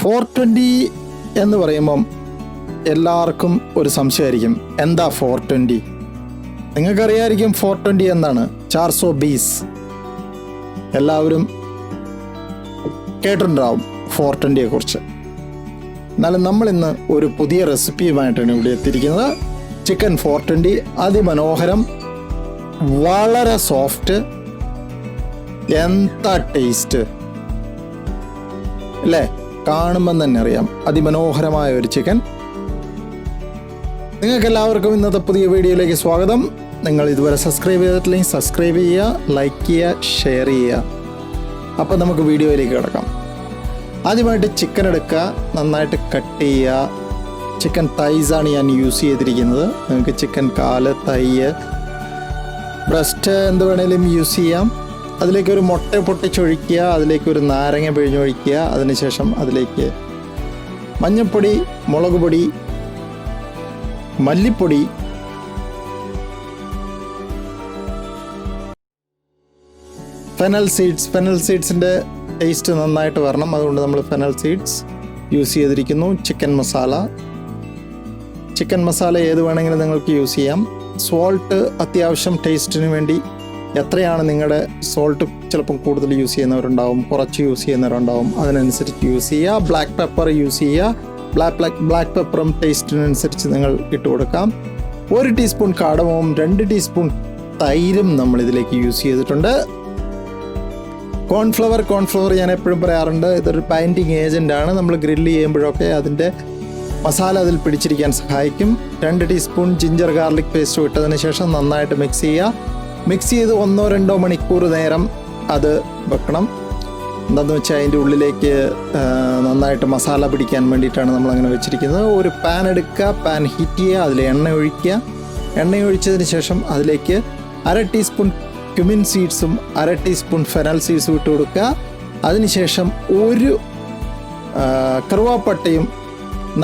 420 എന്ന് പറയുമ്പം എല്ലാവർക്കും ഒരു സംശയമായിരിക്കും, എന്താ 420? നിങ്ങൾക്കറിയാമായിരിക്കും 420 എന്താണ്, 420. എല്ലാവരും കേട്ടിട്ടുണ്ടാവും 420യെ കുറിച്ച്. എന്നാലും നമ്മളിന്ന് ഒരു പുതിയ റെസിപ്പിയുമായിട്ടാണ് ഇവിടെ എത്തിയിരിക്കുന്നത്. ചിക്കൻ 420 അതിമനോഹരം, വളരെ സോഫ്റ്റ്, എന്താ ടേസ്റ്റ് അല്ലേ, കാണുമ്പം തന്നെ അറിയാം. അതിമനോഹരമായ ഒരു ചിക്കൻ. നിങ്ങൾക്കെല്ലാവർക്കും ഇന്നത്തെ പുതിയ വീഡിയോയിലേക്ക് സ്വാഗതം. നിങ്ങൾ ഇതുവരെ സബ്സ്ക്രൈബ് ചെയ്തിട്ടില്ലെങ്കിൽ സബ്സ്ക്രൈബ് ചെയ്യുക, ലൈക്ക് ചെയ്യുക, ഷെയർ ചെയ്യുക. അപ്പം നമുക്ക് വീഡിയോയിലേക്ക് കിടക്കാം. ആദ്യമായിട്ട് ചിക്കൻ എടുക്കുക, നന്നായിട്ട് കട്ട് ചെയ്യുക. ചിക്കൻ തൈസാണ് ഞാൻ യൂസ് ചെയ്തിരിക്കുന്നത്. നിങ്ങൾക്ക് ചിക്കൻ കാല്, തൈ, ബ്രസ്റ്റ് എന്ത് വേണേലും യൂസ് ചെയ്യാം. അതിലേക്ക് ഒരു മുട്ട പൊട്ടിച്ചൊഴിക്കുക, അതിലേക്ക് ഒരു നാരങ്ങ പിഴിഞ്ഞൊഴിക്കുക. അതിനുശേഷം അതിലേക്ക് മഞ്ഞൾപ്പൊടി, മുളക് പൊടി, മല്ലിപ്പൊടി, ഫെനൽ സീഡ്സിൻ്റെ ടേസ്റ്റ് നന്നായിട്ട് വരണം. അതുകൊണ്ട് നമ്മൾ ഫെനൽ സീഡ്സ് യൂസ് ചെയ്തിരിക്കുന്നു. ചിക്കൻ മസാല ഏത് വേണമെങ്കിലും നിങ്ങൾക്ക് യൂസ് ചെയ്യാം. സോൾട്ട് അത്യാവശ്യം ടേസ്റ്റിന് വേണ്ടി എത്രയാണ് നിങ്ങളുടെ സോൾട്ട്, ചിലപ്പം കൂടുതൽ യൂസ് ചെയ്യുന്നവരുണ്ടാവും, കുറച്ച് യൂസ് ചെയ്യുന്നവരുണ്ടാവും, അതിനനുസരിച്ച് യൂസ് ചെയ്യുക. ബ്ലാക്ക് പെപ്പർ യൂസ് ചെയ്യുക. ബ്ലാക്ക് പെപ്പറും ടേസ്റ്റിനനുസരിച്ച് നിങ്ങൾ ഇട്ട് കൊടുക്കാം. 1 ടീസ്പൂൺ കാർഡമോം, 2 ടീസ്പൂൺ തൈരും നമ്മൾ ഇതിലേക്ക് യൂസ് ചെയ്തിട്ടുണ്ട്. കോൺഫ്ലവർ ഞാൻ എപ്പോഴും പറയാറുണ്ട്, ഇതൊരു ബൈൻഡിങ് ഏജൻ്റ് ആണ്. നമ്മൾ ഗ്രില്ല് ചെയ്യുമ്പോഴൊക്കെ അതിൻ്റെ മസാല അതിൽ പിടിച്ചിരിക്കാൻ സഹായിക്കും. 2 ടീസ്പൂൺ ജിഞ്ചർ ഗാർലിക് പേസ്റ്റ് ഇട്ടതിന് ശേഷം നന്നായിട്ട് മിക്സ് ചെയ്യുക. മിക്സ് ചെയ്ത് 1-2 മണിക്കൂർ നേരം അത് വെക്കണം. എന്താണെന്ന് വെച്ചാൽ അതിൻ്റെ ഉള്ളിലേക്ക് നന്നായിട്ട് മസാല പിടിക്കാൻ വേണ്ടിയിട്ടാണ് നമ്മളങ്ങനെ വെച്ചിരിക്കുന്നത്. ഒരു പാൻ എടുക്കുക, പാൻ ഹീറ്റ് ചെയ്യുക, അതിൽ എണ്ണ ഒഴിക്കുക. എണ്ണ ഒഴിച്ചതിന് ശേഷം അതിലേക്ക് 1/2 ടീസ്പൂൺ ക്യുമിൻ സീഡ്സും 1/2 ടീസ്പൂൺ ഫെനൽ സീഡ്സും ഇട്ട് കൊടുക്കുക. അതിനുശേഷം 1 കറുവാപ്പട്ടയും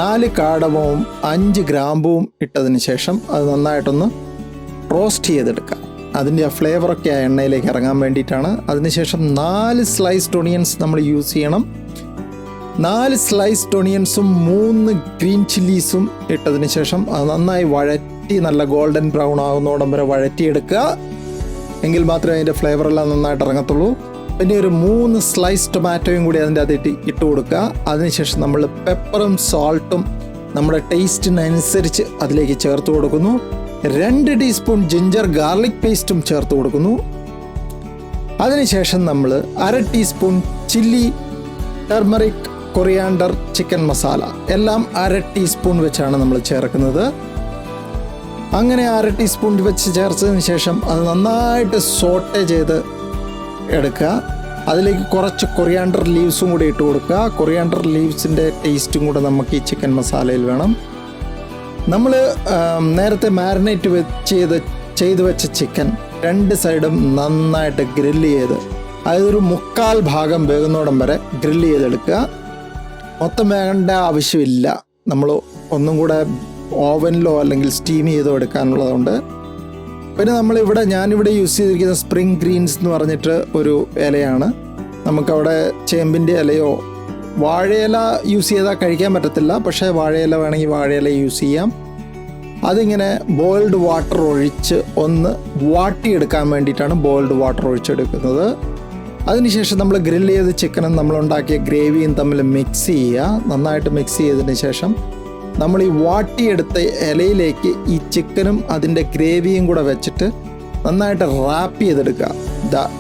4 കാർഡമവും 5 ഗ്രാമ്പുവും ഇട്ടതിന് ശേഷം അത് നന്നായിട്ടൊന്ന് റോസ്റ്റ് ചെയ്തെടുക്കുക. അതിൻ്റെ ആ ഫ്ലേവറൊക്കെ ആ എണ്ണയിലേക്ക് ഇറങ്ങാൻ വേണ്ടിയിട്ടാണ്. അതിനുശേഷം 4 സ്ലൈസ്ഡ് ഒണിയൻസ് നമ്മൾ യൂസ് ചെയ്യണം. 4 സ്ലൈസ്ഡ് ഒണിയൻസും 3 ഗ്രീൻ ചില്ലീസും ഇട്ടതിന് ശേഷം അത് നന്നായി വഴറ്റി നല്ല ഗോൾഡൻ ബ്രൗൺ ആകുന്നോടം വരെ വഴറ്റിയെടുക്കുക. എങ്കിൽ മാത്രമേ അതിൻ്റെ ഫ്ലേവറെല്ലാം നന്നായിട്ട് ഇറങ്ങത്തുള്ളൂ. പിന്നെ ഒരു 3 സ്ലൈസ് ടൊമാറ്റോയും കൂടി അതിൻ്റെ അതിട്ട് ഇട്ട് കൊടുക്കുക. അതിനുശേഷം നമ്മൾ പെപ്പറും സോൾട്ടും നമ്മുടെ ടേസ്റ്റിനനുസരിച്ച് അതിലേക്ക് ചേർത്ത് കൊടുക്കുന്നു. 2 ടീസ്പൂൺ ജിഞ്ചർ ഗാർലിക് പേസ്റ്റും ചേർത്ത് കൊടുക്കുന്നു. അതിനുശേഷം നമ്മൾ 1/2 teaspoon chilli, turmeric, coriander, chicken masala എല്ലാം 1/2 ടീസ്പൂൺ വെച്ചാണ് നമ്മൾ ചേർക്കുന്നത്. അങ്ങനെ 1/2 ടീസ്പൂൺ വെച്ച് ചേർത്തതിന് ശേഷം അത് നന്നായിട്ട് സോട്ടേ ചെയ്ത് എടുക്കുക. അതിലേക്ക് കുറച്ച് കൊറിയാണ്ടർ ലീവ്സും കൂടി ഇട്ട് കൊടുക്കുക. കൊറിയാണ്ടർ ലീവ്സിൻ്റെ ടേസ്റ്റും കൂടെ നമുക്ക് ഈ ചിക്കൻ മസാലയിൽ വേണം. നമ്മൾ നേരത്തെ മാരിനേറ്റ് ചെയ്ത് വെച്ച ചിക്കൻ 2 സൈഡും നന്നായിട്ട് ഗ്രില്ല് ചെയ്ത്, അതായത് ഒരു 1/4 ഭാഗം വേകുന്നോടം വരെ ഗ്രില്ല് ചെയ്തെടുക്കുക. മൊത്തം വേകേണ്ട ആവശ്യമില്ല. നമ്മൾ ഒന്നും കൂടെ ഓവനിലോ അല്ലെങ്കിൽ സ്റ്റീം ചെയ്തോ എടുക്കാനുള്ളതുകൊണ്ട്. പിന്നെ ഞാനിവിടെ യൂസ് ചെയ്തിരിക്കുന്ന സ്പ്രിംഗ് ഗ്രീൻസ് എന്ന് പറഞ്ഞിട്ട് ഒരു ഇലയാണ്. നമുക്കവിടെ ചേമ്പിൻ്റെ ഇലയോ വാഴയില യൂസ് ചെയ്താൽ കഴിക്കാൻ പറ്റത്തില്ല, പക്ഷേ വാഴയില വേണമെങ്കിൽ വാഴയില യൂസ് ചെയ്യാം. അതിങ്ങനെ ബോയിൽഡ് വാട്ടർ ഒഴിച്ച് ഒന്ന് വാട്ടിയെടുക്കാൻ വേണ്ടിയിട്ടാണ് ബോയിൽഡ് വാട്ടർ ഒഴിച്ചെടുക്കുന്നത്. അതിനുശേഷം നമ്മൾ ഗ്രില്ല് ചെയ്ത ചിക്കനും നമ്മളുണ്ടാക്കിയ ഗ്രേവിയും തമ്മിൽ മിക്സ് ചെയ്യുക. നന്നായിട്ട് മിക്സ് ചെയ്തതിന് ശേഷം നമ്മൾ ഈ വാട്ടിയെടുത്ത ഇലയിലേക്ക് ഈ ചിക്കനും അതിൻ്റെ ഗ്രേവിയും കൂടെ വെച്ചിട്ട് നന്നായിട്ട് റാപ്പ് ചെയ്തെടുക്കുക.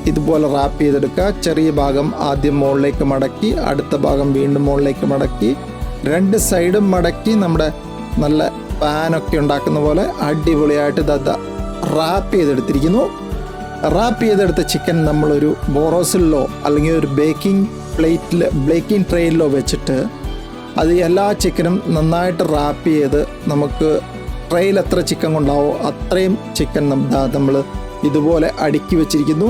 ഇതുപോലെ റാപ്പ് ചെയ്തെടുക്കുക. ചെറിയ ഭാഗം ആദ്യം മുകളിലേക്ക് മടക്കി, അടുത്ത ഭാഗം വീണ്ടും മുകളിലേക്ക് മടക്കി, 2 സൈഡും മടക്കി നമ്മുടെ നല്ല പാനൊക്കെ ഉണ്ടാക്കുന്ന പോലെ അടിപൊളിയായിട്ട് റാപ്പ് ചെയ്തെടുത്തിരിക്കുന്നു. റാപ്പ് ചെയ്തെടുത്ത ചിക്കൻ നമ്മളൊരു ബോറോസിലോ അല്ലെങ്കിൽ ഒരു ബേക്കിംഗ് ട്രേയിലോ വെച്ചിട്ട് അത് എല്ലാ ചിക്കനും നന്നായിട്ട് റാപ്പ് ചെയ്ത് നമുക്ക് ട്രെയിൽ എത്ര ചിക്കൻ കൊണ്ടാവോ അത്രയും ചിക്കൻ നമ്മൾ ഇതുപോലെ അടുക്കി വെച്ചിരിക്കുന്നു.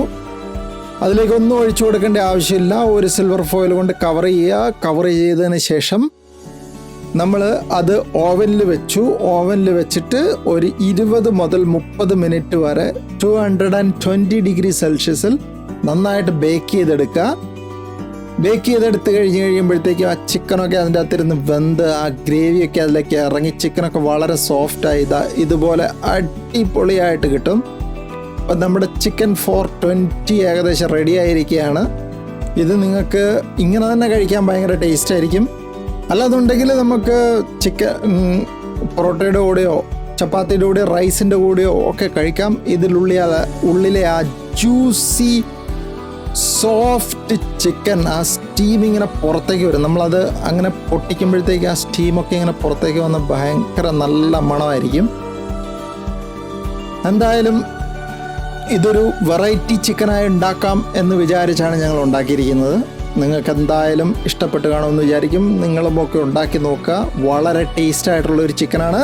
അതിലേക്കൊന്നും ഒഴിച്ചു കൊടുക്കേണ്ട ആവശ്യമില്ല. ഒരു സിൽവർ ഫോയിൽ കൊണ്ട് കവർ ചെയ്യുക. കവർ ചെയ്തതിന് ശേഷം നമ്മൾ അത് ഓവനിൽ വെച്ചിട്ട് ഒരു 20 മുതൽ 30 മിനിറ്റ് വരെ 220 ഡിഗ്രി സെൽഷ്യസിൽ നന്നായിട്ട് ബേക്ക് ചെയ്തെടുക്കുക. ബേക്ക് ചെയ്തെടുത്ത് കഴിയുമ്പോഴത്തേക്കും ആ ചിക്കനൊക്കെ അതിൻ്റെ അകത്തിരുന്ന് വെന്ത് ആ ഗ്രേവിയൊക്കെ അതിലേക്ക് ഇറങ്ങി ചിക്കനൊക്കെ വളരെ സോഫ്റ്റായി ഇതുപോലെ അടിപൊളിയായിട്ട് കിട്ടും. അപ്പം നമ്മുടെ ചിക്കൻ 420 ഏകദേശം റെഡി ആയിരിക്കുകയാണ്. ഇത് നിങ്ങൾക്ക് ഇങ്ങനെ തന്നെ കഴിക്കാൻ ഭയങ്കര ടേസ്റ്റ് ആയിരിക്കും. അല്ലാതുണ്ടെങ്കിൽ നമുക്ക് ചിക്കൻ പൊറോട്ടയുടെ കൂടെയോ ചപ്പാത്തിയുടെ കൂടെയോ റൈസിൻ്റെ കൂടെയോ ഒക്കെ കഴിക്കാം. ഉള്ളിലെ ആ ജ്യൂസി സോഫ്റ്റ് ചിക്കൻ, ആ സ്റ്റീം ഇങ്ങനെ പുറത്തേക്ക് വരും. നമ്മളത് അങ്ങനെ പൊട്ടിക്കുമ്പോഴത്തേക്ക് ആ സ്റ്റീമൊക്കെ ഇങ്ങനെ പുറത്തേക്ക് വന്ന് ഭയങ്കര നല്ല മണമായിരിക്കും. എന്തായാലും ഇതൊരു വെറൈറ്റി ചിക്കനായി ഉണ്ടാക്കാം എന്ന് വിചാരിച്ചാണ് ഞങ്ങൾ ഉണ്ടാക്കിയിരിക്കുന്നത്. നിങ്ങൾക്ക് എന്തായാലും ഇഷ്ടപ്പെട്ട് കാണുമെന്ന് വിചാരിക്കും. നിങ്ങളുമൊക്കെ ഉണ്ടാക്കി നോക്കുക. വളരെ ടേസ്റ്റ് ആയിട്ടുള്ളൊരു ചിക്കനാണ്.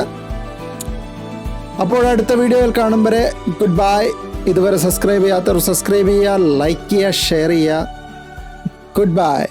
അപ്പോൾ അടുത്ത വീഡിയോയിൽ കാണും വരെ ഗുഡ് ബൈ. ഇതുവരെ സബ്സ്ക്രൈബ് ചെയ്യാത്തവർ സബ്സ്ക്രൈബ് ചെയ്യുക, ലൈക്ക് ചെയ്യുക, ഷെയർ ചെയ്യുക. Good bye.